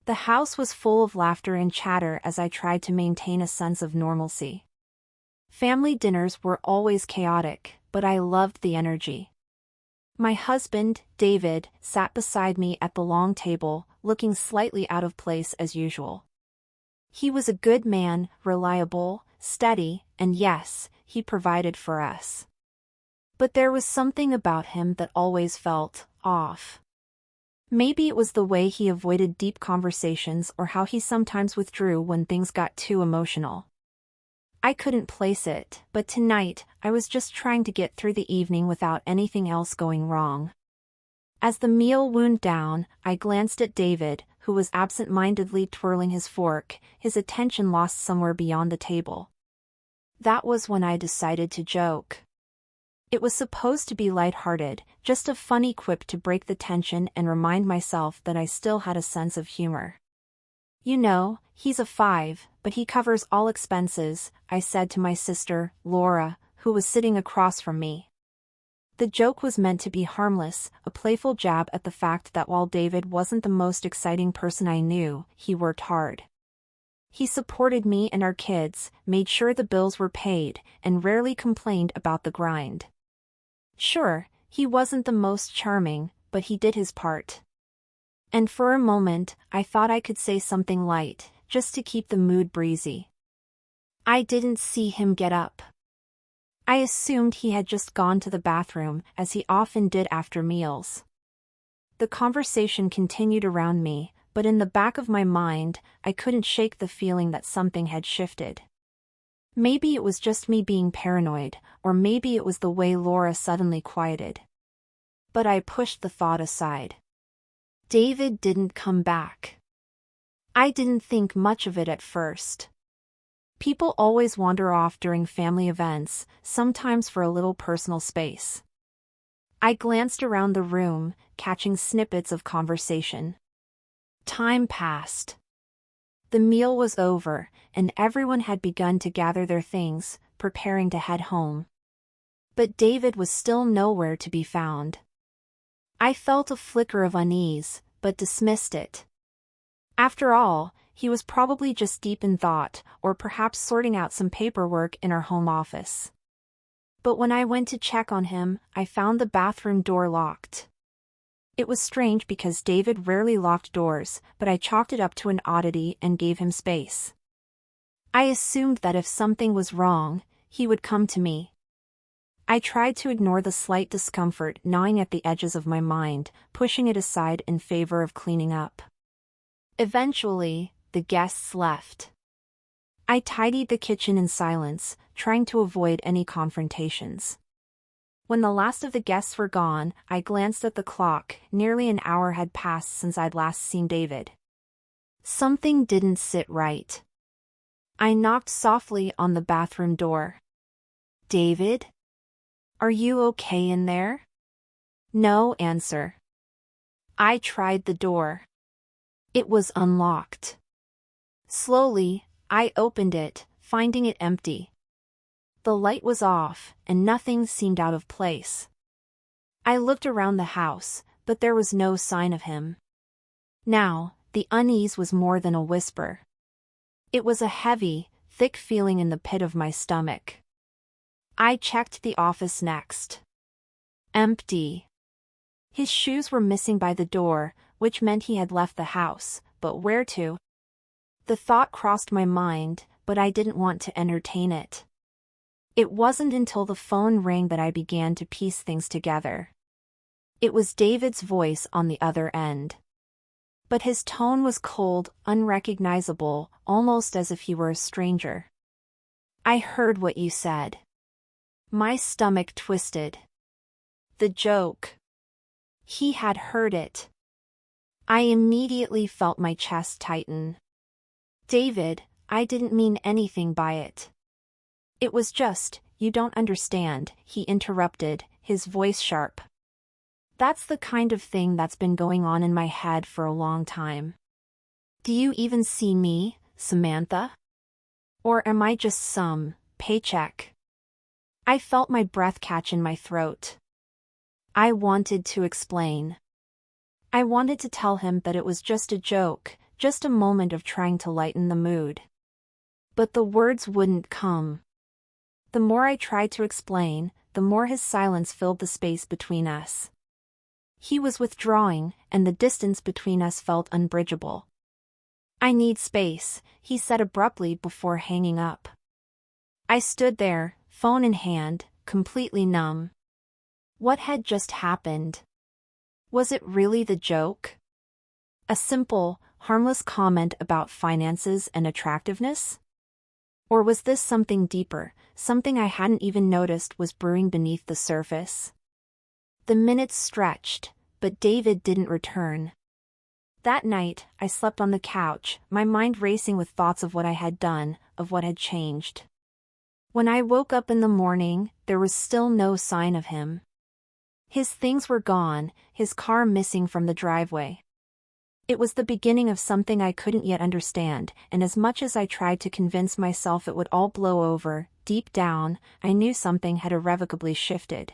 The house was full of laughter and chatter as I tried to maintain a sense of normalcy. Family dinners were always chaotic, but I loved the energy. My husband, David, sat beside me at the long table, looking slightly out of place as usual. He was a good man, reliable, steady, and yes, he provided for us. But there was something about him that always felt off. Maybe it was the way he avoided deep conversations or how he sometimes withdrew when things got too emotional. I couldn't place it, but tonight, I was just trying to get through the evening without anything else going wrong. As the meal wound down, I glanced at David, who was absent-mindedly twirling his fork, his attention lost somewhere beyond the table. That was when I decided to joke. It was supposed to be lighthearted, just a funny quip to break the tension and remind myself that I still had a sense of humor. You know, he's a 5, but he covers all expenses, I said to my sister, Laura, who was sitting across from me. The joke was meant to be harmless, a playful jab at the fact that while David wasn't the most exciting person I knew, he worked hard. He supported me and our kids, made sure the bills were paid, and rarely complained about the grind. Sure, he wasn't the most charming, but he did his part. And for a moment, I thought I could say something light, just to keep the mood breezy. I didn't see him get up. I assumed he had just gone to the bathroom, as he often did after meals. The conversation continued around me, but in the back of my mind, I couldn't shake the feeling that something had shifted. Maybe it was just me being paranoid, or maybe it was the way Laura suddenly quieted. But I pushed the thought aside. David didn't come back. I didn't think much of it at first. People always wander off during family events, sometimes for a little personal space. I glanced around the room, catching snippets of conversation. Time passed. The meal was over, and everyone had begun to gather their things, preparing to head home. But David was still nowhere to be found. I felt a flicker of unease, but dismissed it. After all, he was probably just deep in thought, or perhaps sorting out some paperwork in our home office. But when I went to check on him, I found the bathroom door locked. It was strange because David rarely locked doors, but I chalked it up to an oddity and gave him space. I assumed that if something was wrong, he would come to me. I tried to ignore the slight discomfort gnawing at the edges of my mind, pushing it aside in favor of cleaning up. Eventually, the guests left. I tidied the kitchen in silence, trying to avoid any confrontations. When the last of the guests were gone, I glanced at the clock. Nearly an hour had passed since I'd last seen David. Something didn't sit right. I knocked softly on the bathroom door. David? Are you okay in there? No answer. I tried the door. It was unlocked. Slowly, I opened it, finding it empty. The light was off, and nothing seemed out of place. I looked around the house, but there was no sign of him. Now, the unease was more than a whisper. It was a heavy, thick feeling in the pit of my stomach. I checked the office next. Empty. His shoes were missing by the door, which meant he had left the house, but where to? The thought crossed my mind, but I didn't want to entertain it. It wasn't until the phone rang that I began to piece things together. It was David's voice on the other end. But his tone was cold, unrecognizable, almost as if he were a stranger. I heard what you said. My stomach twisted. The joke. He had heard it. I immediately felt my chest tighten. David, I didn't mean anything by it. It was just, you don't understand, he interrupted, his voice sharp. That's the kind of thing that's been going on in my head for a long time. Do you even see me, Samantha? Or am I just some paycheck? I felt my breath catch in my throat. I wanted to explain. I wanted to tell him that it was just a joke, just a moment of trying to lighten the mood. But the words wouldn't come. The more I tried to explain, the more his silence filled the space between us. He was withdrawing, and the distance between us felt unbridgeable. "I need space," he said abruptly before hanging up. I stood there, phone in hand, completely numb. What had just happened? Was it really the joke? A simple, harmless comment about finances and attractiveness? Or was this something deeper, something I hadn't even noticed was brewing beneath the surface? The minutes stretched, but David didn't return. That night, I slept on the couch, my mind racing with thoughts of what I had done, of what had changed. When I woke up in the morning, there was still no sign of him. His things were gone, his car missing from the driveway. It was the beginning of something I couldn't yet understand, and as much as I tried to convince myself it would all blow over, deep down, I knew something had irrevocably shifted.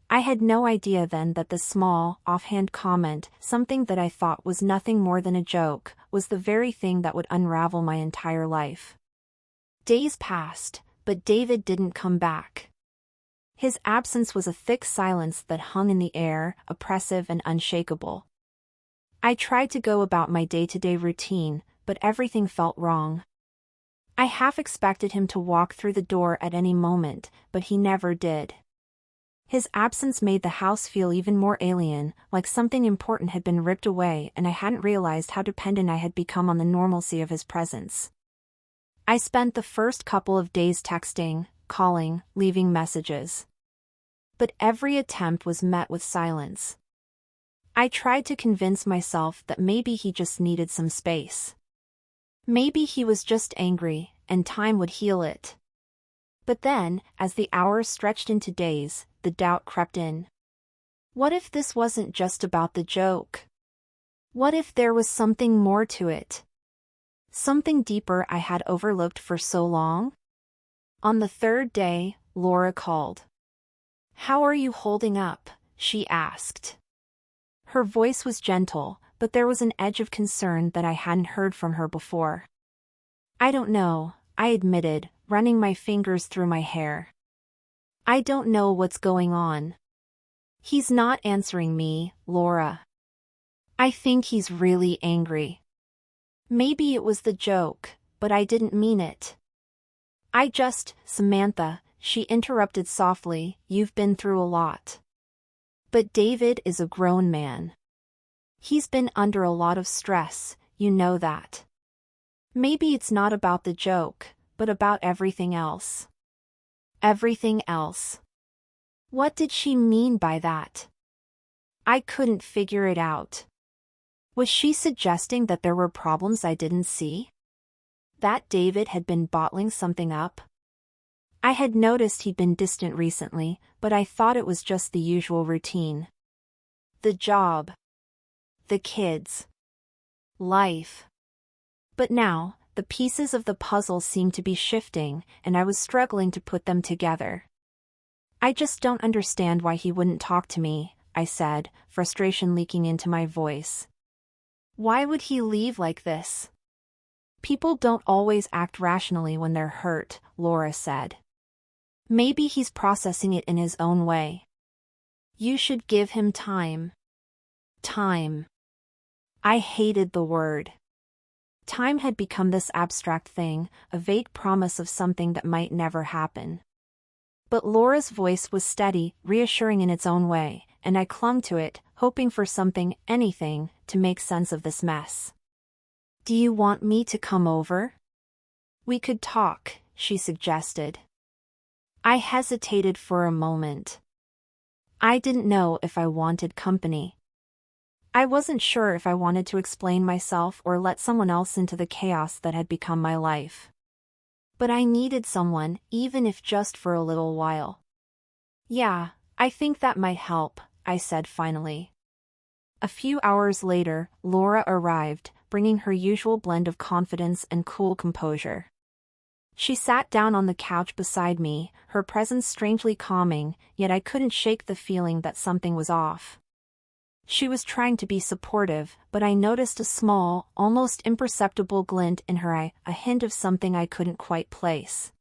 I had no idea then that the small, offhand comment, something that I thought was nothing more than a joke, was the very thing that would unravel my entire life. Days passed, but David didn't come back. His absence was a thick silence that hung in the air, oppressive and unshakable. I tried to go about my day-to-day routine, but everything felt wrong. I half expected him to walk through the door at any moment, but he never did. His absence made the house feel even more alien, like something important had been ripped away, and I hadn't realized how dependent I had become on the normalcy of his presence. I spent the first couple of days texting, calling, leaving messages. But every attempt was met with silence. I tried to convince myself that maybe he just needed some space. Maybe he was just angry, and time would heal it. But then, as the hours stretched into days, the doubt crept in. What if this wasn't just about the joke? What if there was something more to it? Something deeper I had overlooked for so long? On the third day, Laura called. "How are you holding up?" she asked. Her voice was gentle, but there was an edge of concern that I hadn't heard from her before. "I don't know," I admitted, running my fingers through my hair. "I don't know what's going on." "He's not answering me, Laura. I think he's really angry. Maybe it was the joke, but I didn't mean it." Samantha," she interrupted softly, "you've been through a lot. But David is a grown man. He's been under a lot of stress, you know that. Maybe it's not about the joke, but about everything else." Everything else. What did she mean by that? I couldn't figure it out. Was she suggesting that there were problems I didn't see? That David had been bottling something up? I had noticed he'd been distant recently, but I thought it was just the usual routine. The job. The kids. Life. But now, the pieces of the puzzle seemed to be shifting, and I was struggling to put them together. "I just don't understand why he wouldn't talk to me," I said, frustration leaking into my voice. "Why would he leave like this?" "People don't always act rationally when they're hurt," Laura said. "Maybe he's processing it in his own way. You should give him time." Time. I hated the word. Time had become this abstract thing, a vague promise of something that might never happen. But Laura's voice was steady, reassuring in its own way, and I clung to it, hoping for something, anything, to make sense of this mess. "Do you want me to come over? We could talk," she suggested. I hesitated for a moment. I didn't know if I wanted company. I wasn't sure if I wanted to explain myself or let someone else into the chaos that had become my life. But I needed someone, even if just for a little while. "Yeah, I think that might help," I said finally. A few hours later, Laura arrived, bringing her usual blend of confidence and cool composure. She sat down on the couch beside me, her presence strangely calming, yet I couldn't shake the feeling that something was off. She was trying to be supportive, but I noticed a small, almost imperceptible glint in her eye, a hint of something I couldn't quite place.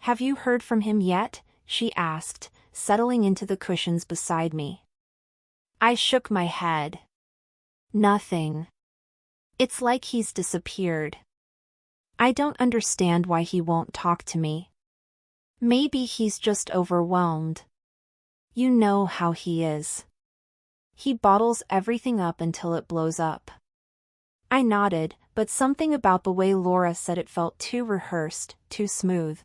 "Have you heard from him yet?" she asked, settling into the cushions beside me. I shook my head. "Nothing. It's like he's disappeared. I don't understand why he won't talk to me. Maybe he's just overwhelmed. You know how he is. He bottles everything up until it blows up." I nodded, but something about the way Laura said it felt too rehearsed, too smooth.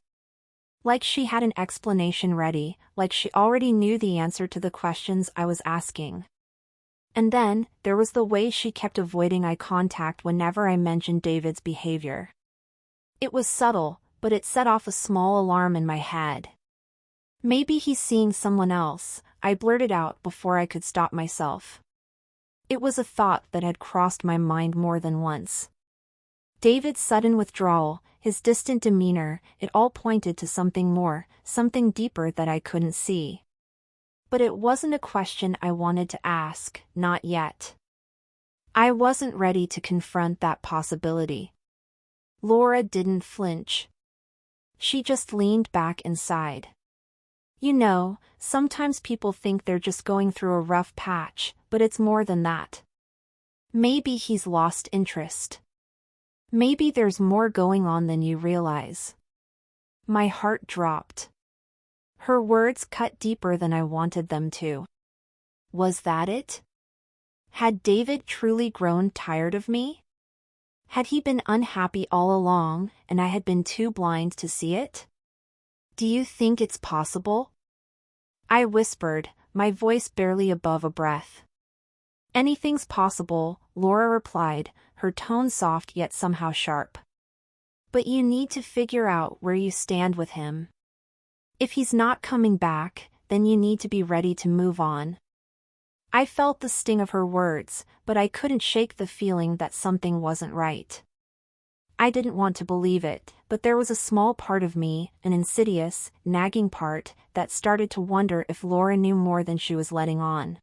Like she had an explanation ready, like she already knew the answer to the questions I was asking. And then, there was the way she kept avoiding eye contact whenever I mentioned David's behavior. It was subtle, but it set off a small alarm in my head. "Maybe he's seeing someone else," I blurted out before I could stop myself. It was a thought that had crossed my mind more than once. David's sudden withdrawal, his distant demeanor, it all pointed to something more, something deeper that I couldn't see. But it wasn't a question I wanted to ask, not yet. I wasn't ready to confront that possibility. Laura didn't flinch. She just leaned back inside. "You know, sometimes people think they're just going through a rough patch, but it's more than that. Maybe he's lost interest. Maybe there's more going on than you realize." My heart dropped. Her words cut deeper than I wanted them to. Was that it? Had David truly grown tired of me? Had he been unhappy all along, and I had been too blind to see it? "Do you think it's possible?" I whispered, my voice barely above a breath. "Anything's possible," Laura replied, her tone soft yet somehow sharp. "But you need to figure out where you stand with him. If he's not coming back, then you need to be ready to move on." I felt the sting of her words, but I couldn't shake the feeling that something wasn't right. I didn't want to believe it, but there was a small part of me, an insidious, nagging part, that started to wonder if Laura knew more than she was letting on.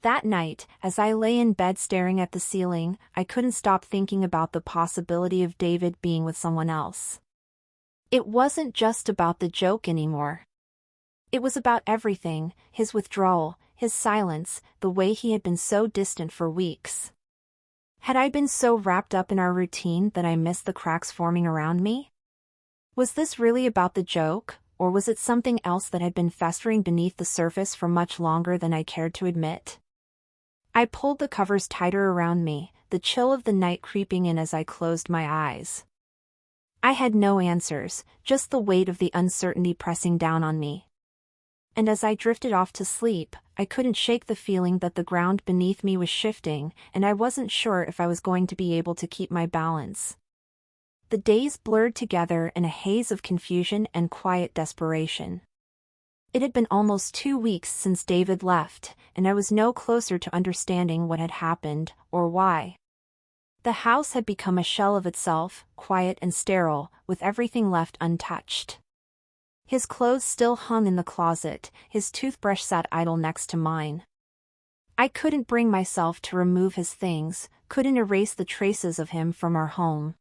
That night, as I lay in bed staring at the ceiling, I couldn't stop thinking about the possibility of David being with someone else. It wasn't just about the joke anymore. It was about everything, his withdrawal, his silence, the way he had been so distant for weeks. Had I been so wrapped up in our routine that I missed the cracks forming around me? Was this really about the joke, or was it something else that had been festering beneath the surface for much longer than I cared to admit? I pulled the covers tighter around me, the chill of the night creeping in as I closed my eyes. I had no answers, just the weight of the uncertainty pressing down on me. And as I drifted off to sleep, I couldn't shake the feeling that the ground beneath me was shifting, and I wasn't sure if I was going to be able to keep my balance. The days blurred together in a haze of confusion and quiet desperation. It had been almost 2 weeks since David left, and I was no closer to understanding what had happened, or why. The house had become a shell of itself, quiet and sterile, with everything left untouched. His clothes still hung in the closet, his toothbrush sat idle next to mine. I couldn't bring myself to remove his things, couldn't erase the traces of him from our home.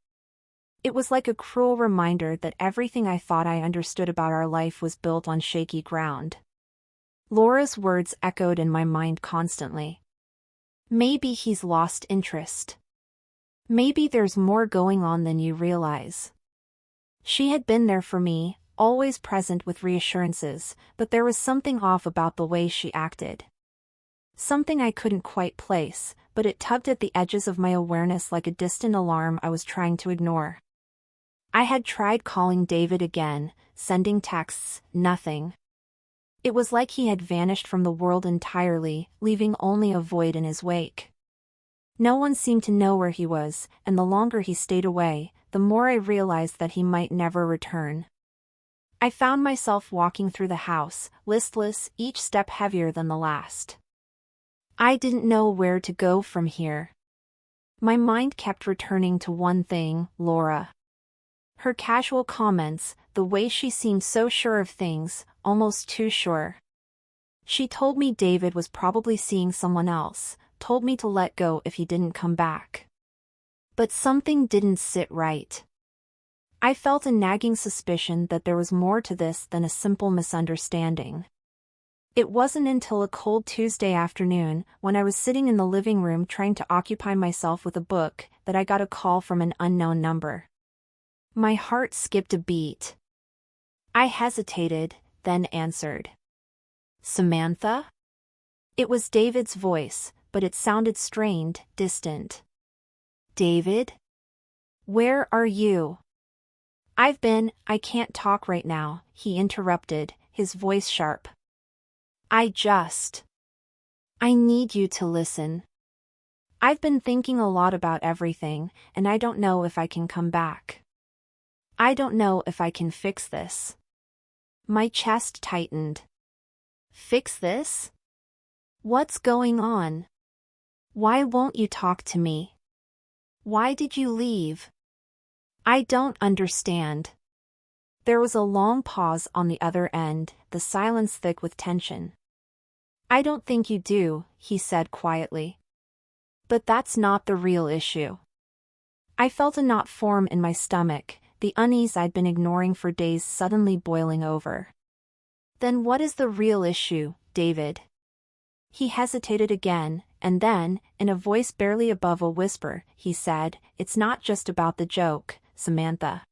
It was like a cruel reminder that everything I thought I understood about our life was built on shaky ground. Laura's words echoed in my mind constantly. "Maybe he's lost interest. Maybe there's more going on than you realize." She had been there for me, always present with reassurances, but there was something off about the way she acted. Something I couldn't quite place, but it tugged at the edges of my awareness like a distant alarm I was trying to ignore. I had tried calling David again, sending texts, nothing. It was like he had vanished from the world entirely, leaving only a void in his wake. No one seemed to know where he was, and the longer he stayed away, the more I realized that he might never return. I found myself walking through the house, listless, each step heavier than the last. I didn't know where to go from here. My mind kept returning to one thing, Laura. Her casual comments, the way she seemed so sure of things, almost too sure. She told me David was probably seeing someone else, told me to let go if he didn't come back. But something didn't sit right. I felt a nagging suspicion that there was more to this than a simple misunderstanding. It wasn't until a cold Tuesday afternoon, when I was sitting in the living room trying to occupy myself with a book, that I got a call from an unknown number. My heart skipped a beat. I hesitated, then answered. Samantha? It was David's voice, but it sounded strained, distant. David? Where are you? I can't talk right now, he interrupted, his voice sharp. I need you to listen. I've been thinking a lot about everything, and I don't know if I can come back. I don't know if I can fix this. My chest tightened. Fix this? What's going on? Why won't you talk to me? Why did you leave? I don't understand. There was a long pause on the other end, the silence thick with tension. I don't think you do, he said quietly. But that's not the real issue. I felt a knot form in my stomach, the unease I'd been ignoring for days suddenly boiling over. Then what is the real issue, David? He hesitated again, and then, in a voice barely above a whisper, he said, It's not just about the joke, Samantha.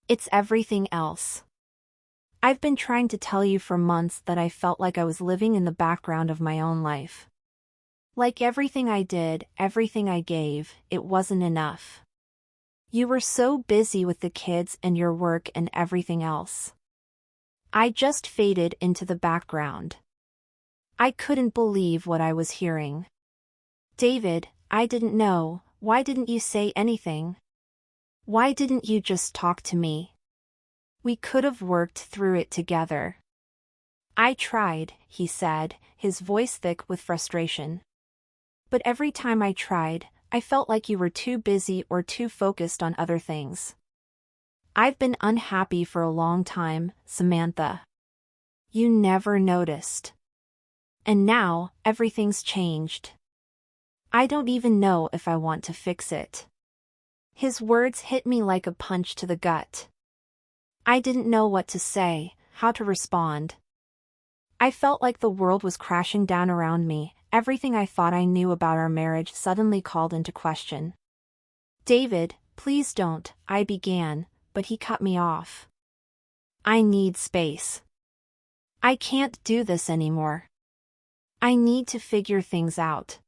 It's everything else. I've been trying to tell you for months that I felt like I was living in the background of my own life. Like everything I did, everything I gave, it wasn't enough. You were so busy with the kids and your work and everything else. I just faded into the background. I couldn't believe what I was hearing. David, I didn't know, why didn't you say anything? Why didn't you just talk to me? We could have worked through it together. I tried, he said, his voice thick with frustration. But every time I tried, I felt like you were too busy or too focused on other things. I've been unhappy for a long time, Samantha. You never noticed. And now, everything's changed. I don't even know if I want to fix it. His words hit me like a punch to the gut. I didn't know what to say, how to respond. I felt like the world was crashing down around me, everything I thought I knew about our marriage suddenly called into question. David, please don't, I began, but he cut me off. I need space. I can't do this anymore. I need to figure things out.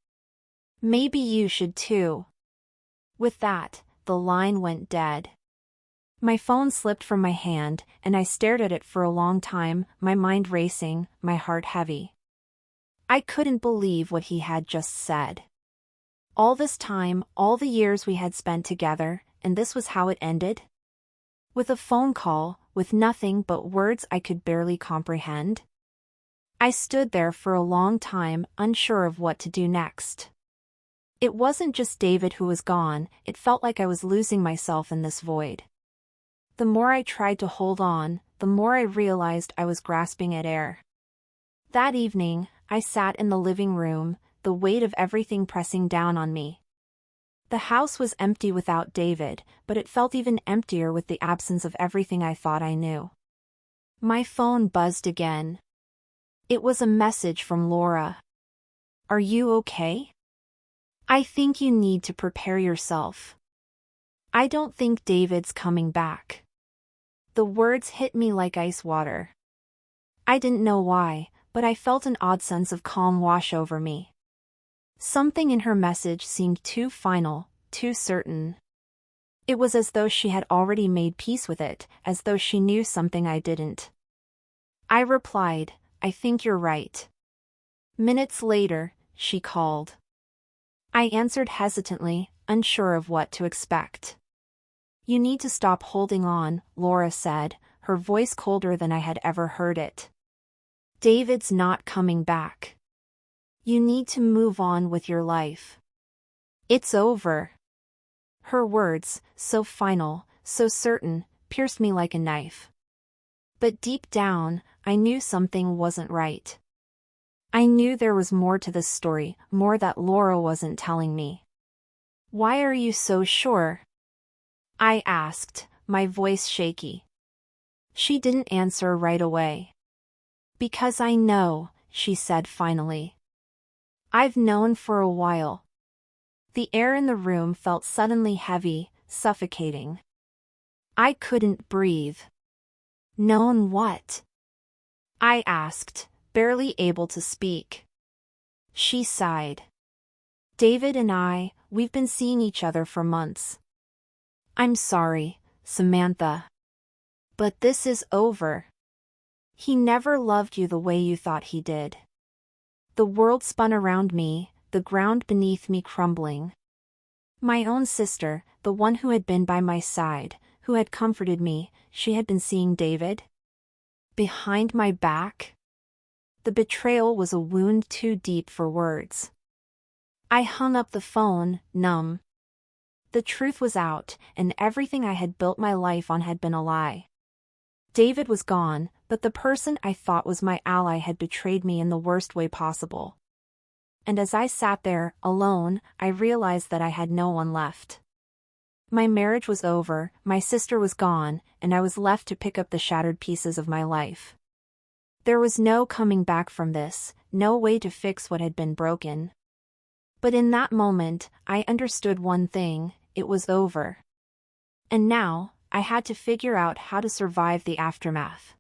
Maybe you should too. With that, the line went dead. My phone slipped from my hand, and I stared at it for a long time, my mind racing, my heart heavy. I couldn't believe what he had just said. All this time, all the years we had spent together, and this was how it ended? With a phone call, with nothing but words I could barely comprehend? I stood there for a long time, unsure of what to do next. It wasn't just David who was gone, it felt like I was losing myself in this void. The more I tried to hold on, the more I realized I was grasping at air. That evening, I sat in the living room, the weight of everything pressing down on me. The house was empty without David, but it felt even emptier with the absence of everything I thought I knew. My phone buzzed again. It was a message from Laura. Are you okay? I think you need to prepare yourself. I don't think David's coming back. The words hit me like ice water. I didn't know why, but I felt an odd sense of calm wash over me. Something in her message seemed too final, too certain. It was as though she had already made peace with it, as though she knew something I didn't. I replied, I think you're right. Minutes later, she called. I answered hesitantly, unsure of what to expect. You need to stop holding on, Laura said, her voice colder than I had ever heard it. David's not coming back. You need to move on with your life. It's over. Her words, so final, so certain, pierced me like a knife. But deep down, I knew something wasn't right. I knew there was more to this story, more that Laura wasn't telling me. Why are you so sure? I asked, my voice shaky. She didn't answer right away. Because I know, she said finally. I've known for a while. The air in the room felt suddenly heavy, suffocating. I couldn't breathe. Known what? I asked, barely able to speak. She sighed. David and we've been seeing each other for months. I'm sorry, Samantha. But this is over. He never loved you the way you thought he did. The world spun around me, the ground beneath me crumbling. My own sister, the one who had been by my side, who had comforted me, she had been seeing David? Behind my back? The betrayal was a wound too deep for words. I hung up the phone, numb. The truth was out, and everything I had built my life on had been a lie. David was gone, but the person I thought was my ally had betrayed me in the worst way possible. And as I sat there, alone, I realized that I had no one left. My marriage was over, my sister was gone, and I was left to pick up the shattered pieces of my life. There was no coming back from this, no way to fix what had been broken. But in that moment, I understood one thing: it was over. And now, I had to figure out how to survive the aftermath.